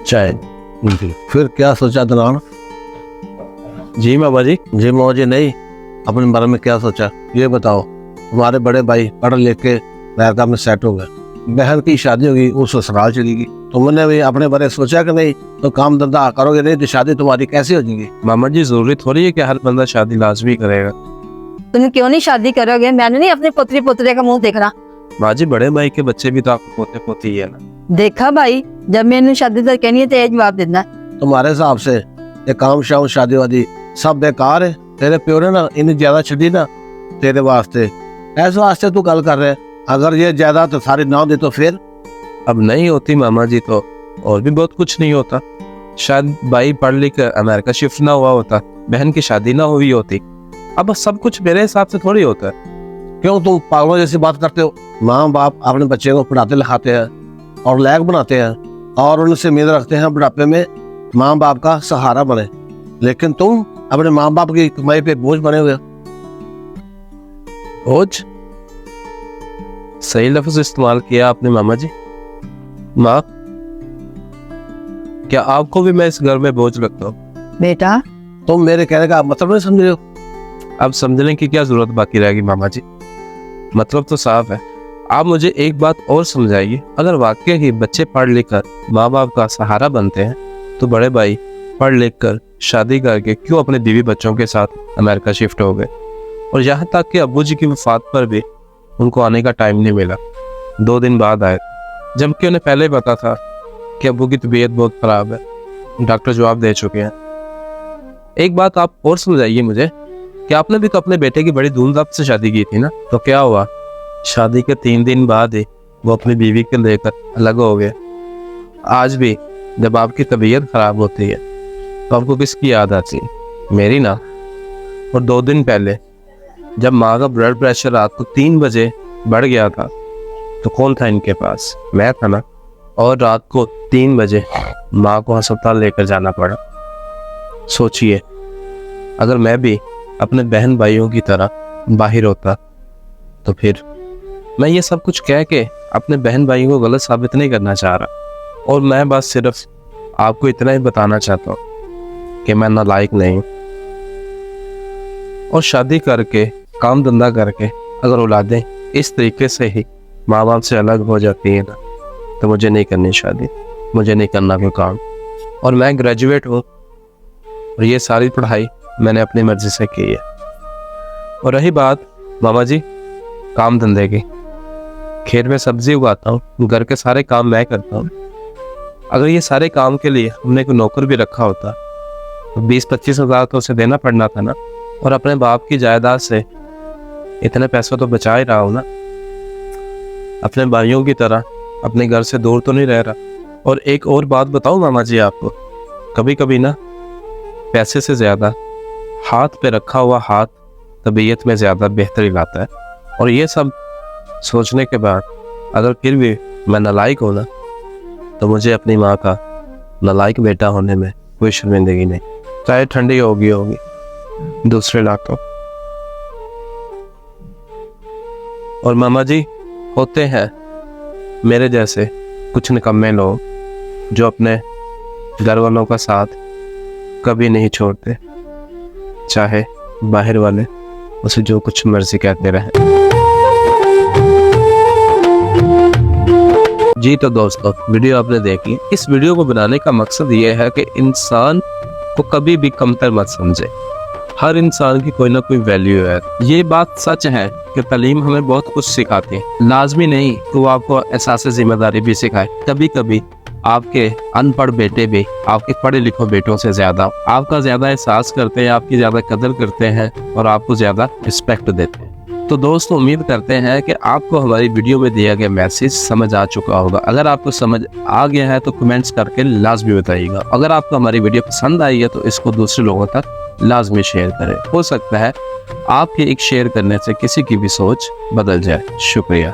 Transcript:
चाय। फिर क्या सोचा दलान? जी मामा जी। जी मौजी नहीं, अपने बारे में क्या सोचा ये बताओ। तुम्हारे बड़े भाई पढ़ लिख के अमेरिका में सेट हो गए, बहन की शादी होगी वो ससुराल चली गई, तुमने भी अपने बारे सोचा कि नहीं? तो काम धंधा करोगे नहीं तो शादी तुम्हारी कैसे हो जाएगी? मामा जी जरूरी थोड़ी है कि हर बंदा शादी लाजमी करेगा। तुम क्यों नहीं शादी करोगे? मैंने नहीं अपने पुत्री पोतरे का मुंह देखना। माँ जी बड़े भाई के बच्चे भी तो आपके पोते पोती ही है ना। देखा भाई, जब मैंने शादी तक कहनी है तो ये जवाब देना। तुम्हारे हिसाब से ये काम शाम शादी वादी सब बेकार है? तेरे प्यो ने ना इन्हें ज्यादा छड़ी ना तेरे वास्ते, ऐसे वास्ते तू गल कर रहे। अगर ये ज्यादा तो सारी ना दे तो फिर? अब नहीं होती मामा जी तो और भी बहुत कुछ नहीं होता। शायद भाई पढ़ लिख कर अमेरिका शिफ्ट ना हुआ होता, बहन की शादी ना हुई होती। अब सब कुछ मेरे हिसाब से थोड़ी होता है। क्यों तुम पागलों जैसी बात करते हो? माँ बाप अपने बच्चे को पढ़ाते लिखाते हैं और लायक बनाते हैं और उनसे उम्मीद रखते हैं बुढ़ापे में माँ बाप का सहारा बने, लेकिन तुम अपने माँ बाप की कमाई पे बोझ बने हुए हो। बोझ? सही लफ्ज इस्तेमाल किया आपने मामा जी। माँ, क्या आपको भी मैं इस घर में बोझ लगता हूँ? बेटा, तुम मेरे कहने का मतलब नहीं समझ रहे हो? अब समझने की क्या जरूरत बाकी रहेगी मामा जी, मतलब तो साफ है। आप मुझे एक बात और समझाइए, अगर वाकई ही बच्चे पढ़ लिख कर माँ बाप का सहारा बनते हैं तो बड़े भाई पढ़ लिख कर शादी करके क्यों अपने बीवी बच्चों के साथ अमेरिका शिफ्ट हो गए? और यहाँ तक कि अब्बू जी की वफात पर भी उनको आने का टाइम नहीं मिला, 2 दिन बाद आए, जबकि उन्हें पहले ही पता था कि अब्बू की तबीयत बहुत खराब है, डॉक्टर जवाब दे चुके हैं। एक बात आप और समझाइए मुझे कि आपने भी तो अपने बेटे की बड़ी धूमधाम से शादी की थी ना, तो क्या हुआ? शादी के 3 दिन बाद ही वो अपनी बीवी को लेकर अलग हो गए। आज भी जब आपकी तबीयत खराब होती है तो आपको किसकी याद आती है? मेरी ना। और 2 दिन पहले जब माँ का ब्लड प्रेशर रात को 3 बजे बढ़ गया था तो कौन था इनके पास? मैं था ना। और रात को 3 बजे माँ को अस्पताल लेकर जाना पड़ा। सोचिए, अगर मैं भी अपने बहन भाइयों की तरह बाहर होता तो फिर मैं ये सब कुछ कह के अपने बहन भाइयों को गलत साबित नहीं करना चाह रहा, और मैं बस सिर्फ आपको इतना ही बताना चाहता हूँ कि मैं नालायक नहीं हूँ। और शादी करके काम धंधा करके अगर औलादें इस तरीके से ही माँ बाप से अलग हो जाती है ना, तो मुझे नहीं करनी शादी, मुझे नहीं करना कोई काम। और मैं ग्रेजुएट हूँ और ये सारी पढ़ाई मैंने अपनी मर्जी से की है। और रही बात मामा जी काम धंधे की, खेत में सब्जी उगाता हूँ, घर के सारे काम मैं करता हूँ। अगर ये सारे काम के लिए हमने कोई नौकर भी रखा होता तो 20-25 हज़ार तो उसे देना पड़ना था ना। और अपने बाप की जायदाद से इतने पैसे तो बचा ही रहा हूँ ना। अपने भाइयों की तरह अपने घर से दूर तो नहीं रह रहा। और एक और बात बताऊँ मामा जी आपको, कभी कभी ना पैसे से ज़्यादा हाथ पे रखा हुआ हाथ तबीयत में ज़्यादा बेहतरी लाता है। और ये सब सोचने के बाद अगर फिर भी मैं नालायक हूँ ना, तो मुझे अपनी माँ का नालायक बेटा होने में कोई शर्मिंदगी नहीं, चाहे ठंडी होगी दूसरे इलाकों। और मामा जी होते हैं मेरे जैसे कुछ निकम्मे लोग जो अपने घर वालों का साथ कभी नहीं छोड़ते, चाहे बाहर वाले उसे जो कुछ मर्जी कहते रहे। जी तो दोस्तों, वीडियो आपने देखी। इस वीडियो को बनाने का मकसद ये है कि इंसान को कभी भी कमतर मत समझे। हर इंसान की कोई ना कोई वैल्यू है। ये बात सच है कि तालीम हमें बहुत कुछ सिखाती है, लाजमी नहीं कि वो आपको एहसास जिम्मेदारी भी सिखाए। कभी कभी आपके अनपढ़ बेटे भी आपके पढ़े लिखे बेटों से ज्यादा आपका ज्यादा एहसास करते हैं, आपकी ज्यादा कदर करते हैं और आपको ज्यादा रिस्पेक्ट देते हैं। तो दोस्तों, उम्मीद करते हैं कि आपको हमारी वीडियो में दिया गया मैसेज समझ आ चुका होगा। अगर आपको समझ आ गया है तो कमेंट्स करके लाजमी बताइएगा। अगर आपको हमारी वीडियो पसंद आई है तो इसको दूसरे लोगों तक लाजमी शेयर करें। हो सकता है आपके एक शेयर करने से किसी की भी सोच बदल जाए। शुक्रिया।